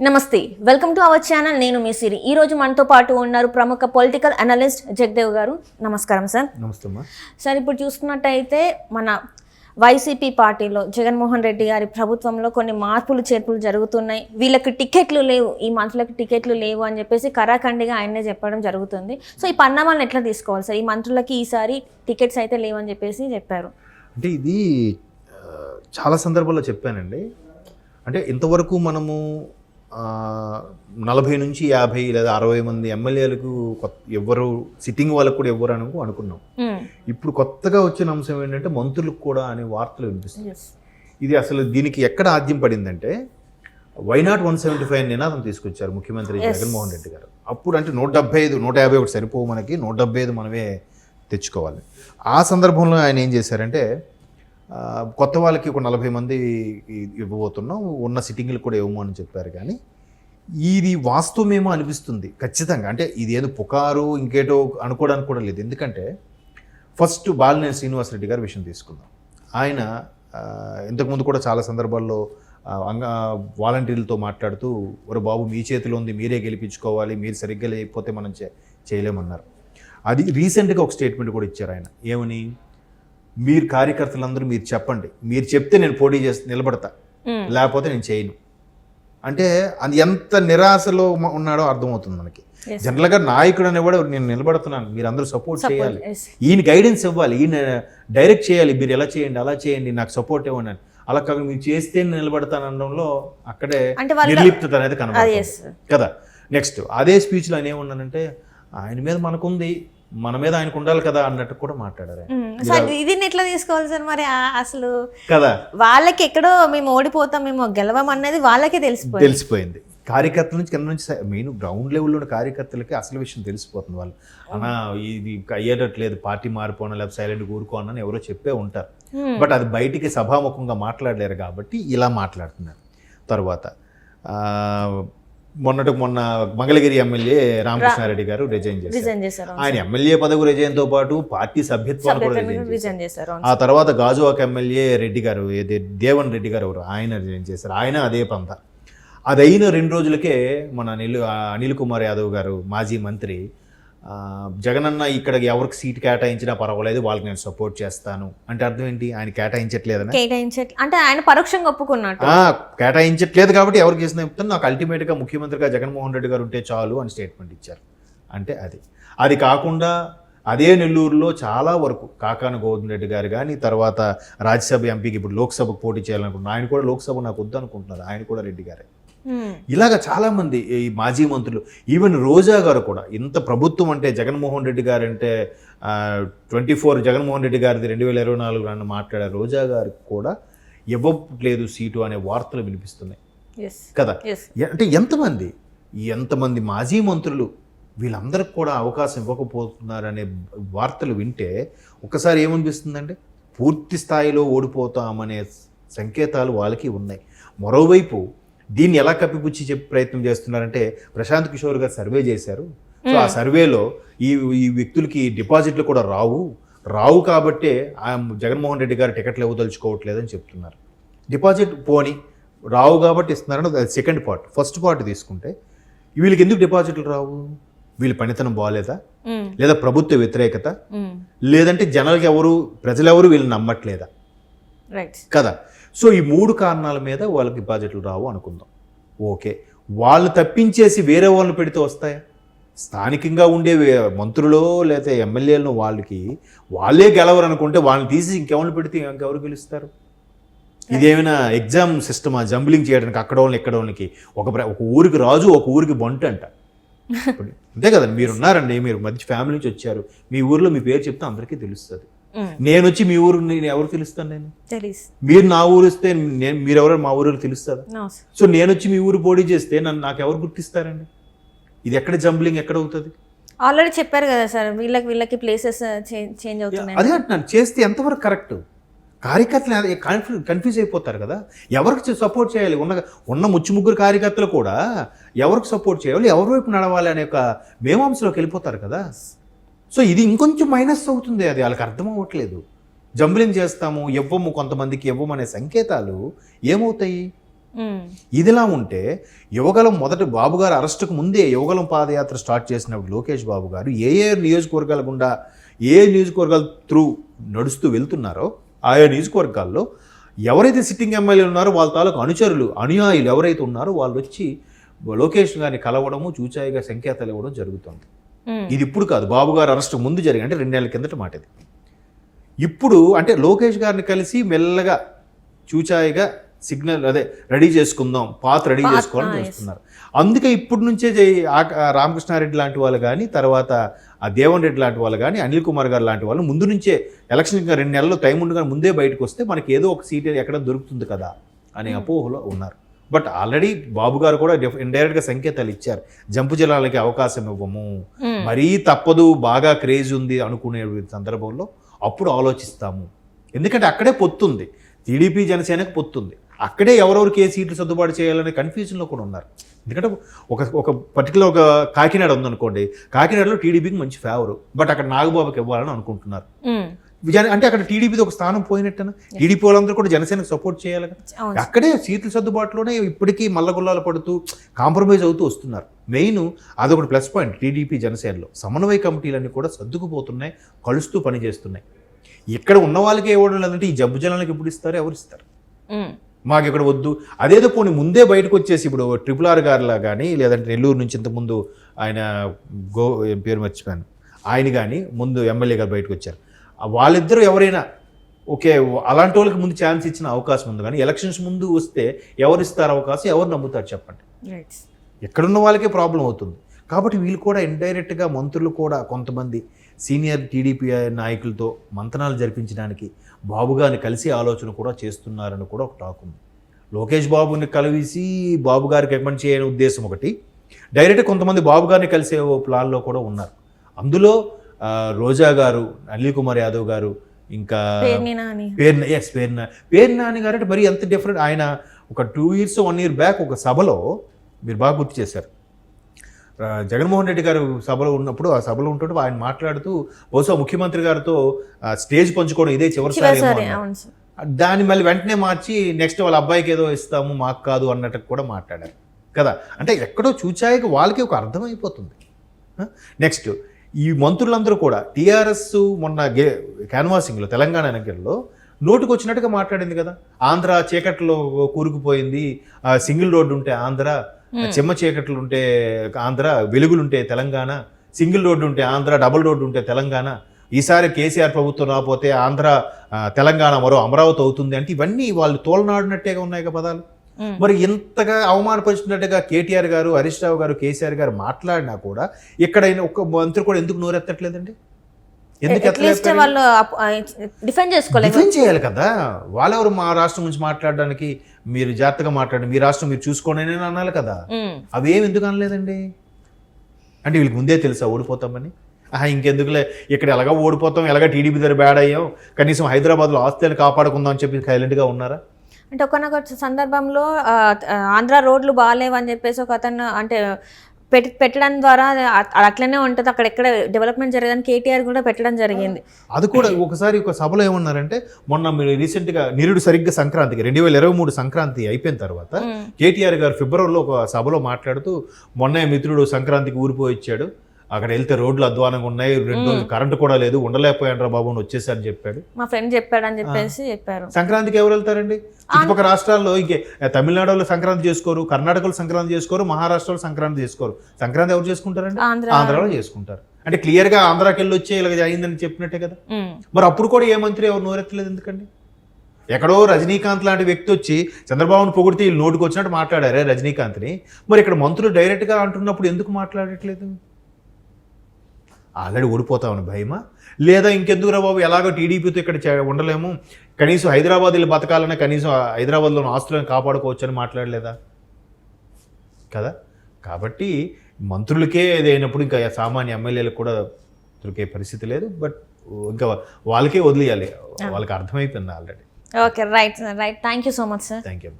నమస్తే, welcome to our channel. నేను మీ సిరి. ఈ రోజు మనతో పాటు ఉన్నారు ప్రముఖ పొలిటికల్ అనలిస్ట్ జగదేవ్ గారు. నమస్కారం సార్. నమస్తే అమ్మా. సార్, ఇప్పుడు చూసుకున్నట్టయితే మన వైసీపీ పార్టీలో జగన్మోహన్ రెడ్డి గారి ప్రభుత్వంలో కొన్ని మార్పులు చేర్పులు జరుగుతున్నాయి. వీళ్ళకి టికెట్లు లేవు, ఈ మంత్రులకు టికెట్లు లేవు అని చెప్పేసి కరాఖండిగా ఆయనే చెప్పడం జరుగుతుంది. సో ఈ పరిణామాలను ఎట్లా తీసుకోవాలి సార్? ఈ మంత్రులకి ఈసారి టికెట్స్ అయితే లేవని చెప్పేసి చెప్పారు. అంటే ఇది చాలా సందర్భాల్లో చెప్పానండి. అంటే ఇంతవరకు మనము 40 నుంచి 50 లేదా 60 మంది ఎమ్మెల్యేలకు ఎవరు సిట్టింగ్ వాళ్ళకు కూడా ఎవరు అనుకున్నాం. ఇప్పుడు కొత్తగా వచ్చిన అంశం ఏంటంటే మంత్రులకు కూడా అనే వార్తలు వినిపిస్తుంది. ఇది అసలు దీనికి ఎక్కడ ఆద్యం పడిందంటే వైనాట్ 175 నినాదం తీసుకొచ్చారు ముఖ్యమంత్రి జగన్మోహన్ రెడ్డి గారు. అప్పుడు అంటే 175, 151 సరిపోవు, మనకి 175 మనమే తెచ్చుకోవాలి. ఆ సందర్భంలో ఆయన ఏం చేశారంటే కొత్త వాళ్ళకి ఒక 40 మంది ఇవ్వబోతున్నాం, ఉన్న సిట్టింగ్లు కూడా ఇవ్వము అని చెప్పారు. కానీ ఇది వాస్తవమేమో అనిపిస్తుంది ఖచ్చితంగా. అంటే ఇది ఏదో పుకారు ఇంకేటో అనుకోవడానికి కూడా లేదు. ఎందుకంటే ఫస్ట్ బాలినేని శ్రీనివాసరెడ్డి గారి విషయం తీసుకుందాం. ఆయన ఇంతకుముందు కూడా చాలా సందర్భాల్లో వాలంటీర్లతో మాట్లాడుతూ ఒరే బాబు మీ చేతిలో ఉంది, మీరే గెలిపించుకోవాలి, మీరు సరిగ్గా లేకపోతే మనం చేయలేమన్నారు. అది రీసెంట్గా ఒక స్టేట్మెంట్ కూడా ఇచ్చారు ఆయన. ఏమని, మీరు కార్యకర్తలందరూ మీరు చెప్పండి, మీరు చెప్తే నేను పోటీ చేసి నిలబడతా, లేకపోతే నేను చేయను. అంటే అది ఎంత నిరాశలో ఉన్నాడో అర్థమవుతుంది మనకి. జనరల్గా నాయకుడు అనేవాడు నేను నిలబడుతున్నాను, మీరు అందరూ సపోర్ట్ చేయాలి, ఈయన గైడెన్స్ ఇవ్వాలి, ఈయన డైరెక్ట్ చేయాలి, మీరు ఎలా చేయండి అలా చేయండి, నాకు సపోర్ట్ ఇవ్వండి అని. అలా కాకుండా మీరు చేస్తే నిలబడతాను అనడంలో అక్కడే నిర్లిప్తత అనేది కనబడుతుంది కదా. నెక్స్ట్ అదే స్పీచ్లో ఆయన ఏమన్నానంటే ఆయన మీద మనకుంది, మన మీద ఆయనకు ఉండాలి కదా అన్నట్టు కూడా మాట్లాడారు. ఇది ఎట్లా తీసుకోవాలి సార్ మరి? అసలు కదా వాళ్ళకి ఎక్కడో మేము ఓడిపోతాం, మేము గెలవం అన్నది వాళ్ళకే తెలిసిపోయింది. కార్యకర్తల నుంచి కింద నుంచి మెయిన్ గ్రౌండ్ లెవెల్లో ఉన్న కార్యకర్తలకి అసలు విషయం తెలిసిపోతుంది. వాళ్ళు అన్నా ఇది అయ్యేటట్లేదు, పార్టీ మారిపోనా లేకపోతే సైలెంట్ కూరుకోనని ఎవరో చెప్పే ఉంటారు. బట్ అది బయటికి సభాముఖంగా మాట్లాడలేరు కాబట్టి ఇలా మాట్లాడుతున్నారు. తర్వాత మొన్న మంగళగిరి ఎమ్మెల్యే రామకృష్ణారెడ్డి గారు రిజైన్ చేశారు. ఆయన ఎమ్మెల్యే పదవి రిజైన్తో పాటు పార్టీ సభ్యత్వాన్ని కూడా రిజైన్ చేశారు. ఆ తర్వాత గాజువాక ఎమ్మెల్యే రెడ్డి గారు, దేవన్ రెడ్డి గారు ఎవరు, ఆయన రిజైన్ చేశారు. ఆయన అదే పంత. అది అయిన 2 రోజులకే మన అనిల్ కుమార్ యాదవ్ గారు మాజీ మంత్రి, జగనన్న ఇక్కడ ఎవరికి సీట్ కేటాయించినా పర్వాలేదు, వాళ్ళకి నేను సపోర్ట్ చేస్తాను అంటే అర్థం ఏంటి? ఆయన కేటాయించట్లేదని, అంటే ఆయన పరోక్షంగా ఒప్పుకున్నట్టు. కేటాయించట్లేదు కాబట్టి ఎవరికి చేసిన చెప్తాను, నాకు అల్టిమేట్గా ముఖ్యమంత్రిగా జగన్మోహన్ రెడ్డి గారు ఉంటే చాలు అని స్టేట్మెంట్ ఇచ్చారు. అంటే అది కాకుండా అదే నెల్లూరులో చాలా వరకు కాకాని గోవింద్ రెడ్డి గారు కానీ, తర్వాత రాజ్యసభ ఎంపీకి ఇప్పుడు లోక్సభకు పోటీ చేయాలనుకుంటున్నారు. ఆయన కూడా లోక్సభ నాకు వద్దు అనుకుంటున్నారు, ఆయన కూడా రెడ్డి గారే. ఇలాగ చాలామంది ఈ మాజీ మంత్రులు, ఈవెన్ రోజా గారు కూడా, ఇంత ప్రభుత్వం అంటే జగన్మోహన్ రెడ్డి గారు అంటే 24 జగన్మోహన్ రెడ్డి గారిది 2024 అని మాట్లాడారు. రోజా గారికి కూడా ఇవ్వట్లేదు సీటు అనే వార్తలు వినిపిస్తున్నాయి కదా. అంటే ఎంతమంది మాజీ మంత్రులు వీళ్ళందరికి కూడా అవకాశం ఇవ్వకపోతున్నారనే వార్తలు వింటే ఒకసారి ఏమనిపిస్తుందంటే పూర్తి స్థాయిలో ఓడిపోతామనే సంకేతాలు వాళ్ళకి ఉన్నాయి. మరోవైపు దీన్ని ఎలా కప్పిపుచ్చి చెప్పే ప్రయత్నం చేస్తున్నారంటే ప్రశాంత్ కిషోర్ గారు సర్వే చేశారు. సో ఆ సర్వేలో ఈ వ్యక్తులకి డిపాజిట్లు కూడా రావు కాబట్టే జగన్మోహన్ రెడ్డి గారు టికెట్లు ఇవ్వదలుచుకోవట్లేదని చెప్తున్నారు. డిపాజిట్ పోని రావు కాబట్టి ఇస్తున్నారని అది సెకండ్ పార్ట్. ఫస్ట్ పార్ట్ తీసుకుంటే వీళ్ళకి ఎందుకు డిపాజిట్లు రావు? వీళ్ళ పనితనం బాగాలేదా, లేదా ప్రభుత్వ వ్యతిరేకత, లేదంటే ప్రజలెవరు వీళ్ళని నమ్మట్లేదా కదా. సో ఈ 3 కారణాల మీద వాళ్ళకి డిపాజిట్లు రావు అనుకుందాం. ఓకే, వాళ్ళు తప్పించేసి వేరే వాళ్ళని పెడితే వస్తాయా? స్థానికంగా ఉండే మంత్రులో లేదా ఎమ్మెల్యేలను వాళ్ళే గెలవరు అనుకుంటే వాళ్ళని తీసి ఇంకెవరిని పెడితే ఇంకెవరు గెలుస్తారు? ఇదేమైనా ఎగ్జామ్ సిస్టమా జంబ్లింగ్ చేయడానికి? అక్కడ వాళ్ళని ఇక్కడ వాళ్ళకి ఒక ఊరికి రాజు, ఒక ఊరికి బంటు అంట. అంతే కదండి. మీరున్నారండి, మీరు మంచి ఫ్యామిలీ నుంచి వచ్చారు, మీ ఊరిలో మీ పేరు చెప్తే అందరికీ తెలుస్తుంది. నేను వచ్చి మీ ఊరు ఎవరు తెలుస్తాను? నేను మీరు నా ఊరు వస్తే మీరెవరో మా ఊరు తెలుస్తుందా? సో నేను వచ్చి మీ ఊరు పోటీ చేస్తే నాకు ఎవరు గుర్తిస్తారండి? ఇది ఎక్కడ జంబ్లింగ్ ఎక్కడ అవుతుంది? ఆల్రెడీ చెప్పారు కదా సార్, వీళ్ళకి ప్లేసెస్ చేంజ్ అవుతున్నాయి. అదే అంటున్నాను, చేస్తే ఎంతవరకు కరెక్ట్? కార్యకర్తలు కన్ఫ్యూజ్ అయిపోతారు కదా. ఎవరికి సపోర్ట్ చేయాలి? ఉన్న 3 కార్యకర్తలు కూడా ఎవరికి సపోర్ట్ చేయాలి, ఎవరి వైపు నడవాలి అనే ఒక మేమాంసలోకి వెళ్ళిపోతారు కదా. సో ఇది ఇంకొంచెం మైనస్ అవుతుంది. అది వాళ్ళకి అర్థం అవ్వట్లేదు. జంబ్లింగ్ చేస్తాము, ఇవ్వము, కొంతమందికి ఇవ్వము అనే సంకేతాలు ఏమవుతాయి? ఇదిలా ఉంటే యువగలం మొదటి బాబు గారు అరెస్టుకు ముందే యువగలం పాదయాత్ర స్టార్ట్ చేసినప్పుడు లోకేష్ బాబు గారు ఏ నియోజకవర్గాల గుండా ఏ నియోజకవర్గాల త్రూ నడుస్తూ వెళ్తున్నారో ఆయా నియోజకవర్గాల్లో ఎవరైతే సిట్టింగ్ ఎమ్మెల్యేలు ఉన్నారో వాళ్ళ తాలూకు అనుచరులు అనుయాయులు ఎవరైతే ఉన్నారో వాళ్ళు వచ్చి లోకేష్ గారిని కలవడము చూచాయిగా సంకేతాలు ఇవ్వడం జరుగుతుంది. ఇది ఇప్పుడు కాదు, బాబు గారు అరెస్ట్ ముందు జరిగి అంటే 2 నెలల కిందట మాట ఇది. ఇప్పుడు అంటే లోకేష్ గారిని కలిసి మెల్లగా చూచాయిగా సిగ్నల్ అదే రెడీ చేసుకుందాం, పాత రెడీ చేసుకోవాలని చూస్తున్నారు. అందుకే ఇప్పటి నుంచే రామకృష్ణారెడ్డి లాంటి వాళ్ళు కానీ, తర్వాత ఆ దేవన్ రెడ్డి లాంటి వాళ్ళు కానీ, అనిల్ కుమార్ గారు లాంటి వాళ్ళు ముందు నుంచే ఎలక్షన్ 2 నెలల్లో టైం ఉండగానే ముందే బయటకు వస్తే మనకి ఏదో ఒక సీట్ ఎక్కడ దొరుకుతుంది కదా అనే అపోహలో ఉన్నారు. బట్ ఆల్రెడీ బాబు గారు కూడా ఇండైరెక్ట్గా సంకేతాలు ఇచ్చారు, జంపు జిల్లాలకి అవకాశం ఇవ్వము, మరీ తప్పదు, బాగా క్రేజ్ ఉంది అనుకునే సందర్భంలో అప్పుడు ఆలోచిస్తాము. ఎందుకంటే అక్కడే పొత్తుంది, టీడీపీ జనసేనకు పొత్తుంది, అక్కడే ఎవరెవరికి ఏ సీట్లు సర్దుబాటు చేయాలనే కన్ఫ్యూజన్లో కూడా ఉన్నారు. ఎందుకంటే ఒక పర్టికులర్ ఒక కాకినాడ ఉందనుకోండి, కాకినాడలో టీడీపీకి మంచి ఫేవరు, బట్ అక్కడ నాగబాబుకి ఇవ్వాలని అనుకుంటున్నారు. అంటే అక్కడ టీడీపీది ఒక స్థానం పోయినట్టేనా, టీడీపీ వాళ్ళందరూ కూడా జనసేనకు సపోర్ట్ చేయాలి. అక్కడే సీట్ల సర్దుబాటులోనే ఇప్పటికీ మల్లగుల్లాలు పడుతూ కాంప్రమైజ్ అవుతూ వస్తున్నారు. మెయిన్ అదొకటి ప్లస్ పాయింట్. టీడీపీ జనసేనలో సమన్వయ కమిటీలన్నీ కూడా సర్దుకుపోతున్నాయి, కలుస్తూ పనిచేస్తున్నాయి. ఇక్కడ ఉన్న వాళ్ళకి ఇవ్వడం లేదంటే ఈ జబ్బు జనాలకు ఎప్పుడు ఇస్తారు, ఎవరు ఇస్తారు, మాకు ఇక్కడ వద్దు. అదేదో పోనీ ముందే బయటకు వచ్చేసి ఇప్పుడు RRR గారిలా కానీ, లేదంటే నెల్లూరు నుంచి ఇంతకుముందు ఆయన పేరు మర్చిపోయాను, ఆయన కానీ ముందు ఎమ్మెల్యే గారు బయటకు వచ్చారు. వాళ్ళిద్దరూ ఎవరైనా ఓకే అలాంటి వాళ్ళకి ముందు ఛాన్స్ ఇచ్చిన అవకాశం ఉంది. కానీ ఎలక్షన్స్ ముందు వస్తే ఎవరు ఇస్తారు అవకాశం, ఎవరు నమ్ముతారు చెప్పండి. ఎక్కడున్న వాళ్ళకే ప్రాబ్లం అవుతుంది. కాబట్టి వీళ్ళు కూడా ఇండైరెక్ట్గా మంత్రులు కూడా కొంతమంది సీనియర్ టీడీపీ నాయకులతో మంతనాలు జరిపించడానికి బాబు గారిని కలిసి ఆలోచన కూడా చేస్తున్నారని కూడా ఒక టాక్ ఉంది. లోకేష్ బాబుని కలిసి బాబు గారికి రికమెండ్ చేయని ఉద్దేశం ఒకటి, డైరెక్ట్ కొంతమంది బాబు గారిని కలిసే ప్లాన్లో కూడా ఉన్నారు. అందులో రోజా గారు, అనిల్ కుమార్ యాదవ్ గారు, ఇంకా పేర్ని నాని గారు అంటే మరి ఎంత డిఫరెంట్. ఆయన ఒక 2 years 1 year బ్యాక్ ఒక సభలో మీరు బాగా గుర్తు చేశారు, జగన్మోహన్ రెడ్డి గారు సభలో ఉన్నప్పుడు, ఆ సభలో ఉంటుంటే ఆయన మాట్లాడుతూ బహుశా ముఖ్యమంత్రి గారితో స్టేజ్ పంచుకోవడం ఇదే చివరిసారి, దాన్ని మళ్ళీ వెంటనే మార్చి నెక్స్ట్ వాళ్ళ అబ్బాయికి ఏదో ఇస్తాము మాకు కాదు అన్నట్టు కూడా మాట్లాడారు కదా. అంటే ఎక్కడో చూచాయికి వాళ్ళకి ఒక అర్థమైపోతుంది. నెక్స్ట్ ఈ మంత్రులందరూ కూడా టీఆర్ఎస్ మొన్న క్యాన్వాసింగ్లో తెలంగాణ ఎన్నికల్లో నోటుకు వచ్చినట్టుగా మాట్లాడింది కదా. ఆంధ్ర చీకట్లో కూరుకుపోయింది, సింగిల్ రోడ్డు ఉంటే ఆంధ్ర, చెమ్మ చీకట్లు ఉంటే ఆంధ్ర, వెలుగులుంటే తెలంగాణ, సింగిల్ రోడ్డు ఉంటే ఆంధ్ర, డబుల్ రోడ్డు ఉంటే తెలంగాణ, ఈసారి కేసీఆర్ ప్రభుత్వం రాకపోతే ఆంధ్ర తెలంగాణ మరో అమరావతి అవుతుంది అంటే ఇవన్నీ వాళ్ళు తోలనాడినట్టేగా ఉన్నాయి కదా పదాలు. మరి ఇంతగా అవమానపరిచినట్టుగా కేటీఆర్ గారు, హరీష్ రావు గారు, కేసీఆర్ గారు మాట్లాడినా కూడా ఇక్కడ ఒక్క మంత్రి కూడా ఎందుకు నోరెత్తట్లేదండి? ఎందుకు డిఫెండ్ చేయాలి కదా. వాళ్ళెవరు మా రాష్ట్రం గురించి మాట్లాడడానికి, మీరు జాగ్రత్తగా మాట్లాడండి, మీ రాష్ట్రం మీరు చూసుకోండి అని అనాలి కదా. అవి ఏమి ఎందుకు అనలేదండి? అంటే వీళ్ళకి ముందే తెలుసా ఓడిపోతామని? ఇంకెందుకులే, ఇక్కడ ఎలాగో ఓడిపోతాం, ఎలాగ టీడీపీ దగ్గర బ్యాడ్ అయ్యాం, కనీసం హైదరాబాద్లో ఆస్తులను కాపాడుకుందాం అని చెప్పి సైలెంట్గా ఉన్నారా? అంటే ఒకనొక సందర్భంలో ఆంధ్ర రోడ్లు బాగాలేవని చెప్పేసి ఒక అతను అంటే పెట్టడం ద్వారా అట్లనే ఉంటుంది, అక్కడ ఎక్కడ డెవలప్మెంట్ జరగదని కేటీఆర్ కూడా పెట్టడం జరిగింది. అది కూడా ఒకసారి ఒక సభలో ఏమన్నారంటే, మొన్న మీరు రీసెంట్గా నిరుడు సరిగ్గా సంక్రాంతికి 2023 సంక్రాంతి అయిపోయిన తర్వాత కేటీఆర్ గారు ఫిబ్రవరిలో ఒక సభలో మాట్లాడుతూ, మొన్న మిత్రుడు సంక్రాంతికి ఊరిపోయి ఇచ్చాడు, అక్కడ వెళ్తే రోడ్లు అధ్వానంగా ఉన్నాయి, 2 రోజులు కరెంటు కూడా లేదు, ఉండలేకపోయాను రా బాబు వచ్చేసారని చెప్పాడు, మా ఫ్రెండ్ చెప్పాడని చెప్పేసి చెప్పారు. సంక్రాంతికి ఎవరు వెళ్తారండి? చుట్టుపక్కల రాష్ట్రాల్లో ఇంకే తమిళనాడులో సంక్రాంతి చేసుకోరు, కర్ణాటకలో సంక్రాంతి చేసుకోరు, మహారాష్ట్రలో సంక్రాంతి చేసుకోరు. సంక్రాంతి ఎవరు చేసుకుంటారండి? ఆంధ్రాలో చేసుకుంటారు. అంటే క్లియర్ గా ఆంధ్రాకి వెళ్ళి వచ్చే ఇలా అయిందని చెప్పినట్టే కదా. మరి అప్పుడు కూడా ఏ మంత్రి ఎవరు నోరెత్తలేదు ఎందుకండి? ఎక్కడో రజనీకాంత్ లాంటి వ్యక్తి వచ్చి చంద్రబాబును పొగిడితే వీళ్ళు నోటికి వచ్చినట్టు మాట్లాడారే రజనీకాంత్ని, మరి ఇక్కడ మంత్రులు డైరెక్ట్గా అంటున్నప్పుడు ఎందుకు మాట్లాడట్లేదు? ఆల్రెడీ ఓడిపోతామని భయమా, లేదా ఇంకెందుకు రా బాబు ఎలాగో టీడీపీతో ఇక్కడ ఉండలేము, కనీసం హైదరాబాద్ వెళ్ళి బతకాలనే, కనీసం హైదరాబాద్లోని ఆస్తులను కాపాడుకోవచ్చు అని మాట్లాడలేదా కదా. కాబట్టి మంత్రులకే ఏదైనప్పుడు ఇంకా సామాన్య ఎమ్మెల్యేలకు కూడా దొరికే పరిస్థితి లేదు. బట్ ఇంకా వాళ్ళకే వదిలేయాలి, వాళ్ళకి అర్థమైపోయింది already. Okay, right thank you so much sir. Thank you.